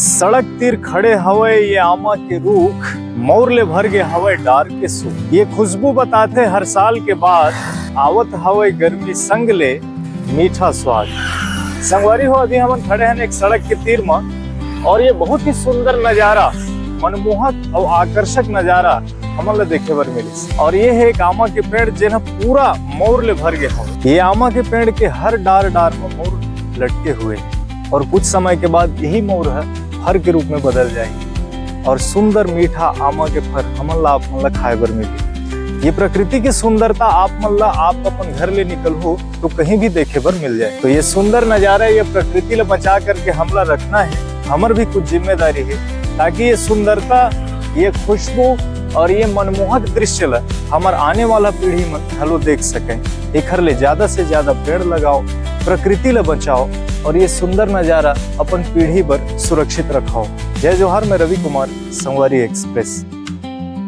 सड़क तीर खड़े हवे ये आमा के रूख, मोर ले भर गे हवे डार के सुख। ये खुशबू बताते हर साल के बाद, आवत हवे गर्मी संग ले मीठा स्वाद। संगवारी हो, अभी हम खड़े हैं एक सड़क के तीर में और ये बहुत ही सुंदर नजारा, मनमोहक और आकर्षक नजारा हमन ला देखे बर मिली। और ये है एक आमा के पेड़ जेना पूरा मोर ले भर गए हवे। ये आमा के पेड़ के हर डार डार में मोर लटके हुए हैं और कुछ समय के बाद यही मोर है फर के रूप में बदल जाएगी और सुंदर मीठा आमा के फर हमन ला आपमन ला खाए बर मिली। ये प्रकृति की सुंदरता आपमन ला आप अपन घर ले निकल तो कहीं भी देखे बर मिल जाए। तो ये सुंदर नजारा, ये प्रकृति ला बचा करके हमला रखना है, हमर भी कुछ जिम्मेदारी है ताकि ये सुंदरता, ये खुशबू और ये मनमोहक दृश्य ला हमार आने वाला पीढ़ी में हलो देख सके। एकर ले ज्यादा से ज्यादा पेड़ लगाओ, प्रकृति ला बचाओ और ये सुंदर नजारा अपन पीढ़ी पर सुरक्षित रखाओ। जय जोहार, मैं रवि कुमार, संगवारी एक्सप्रेस।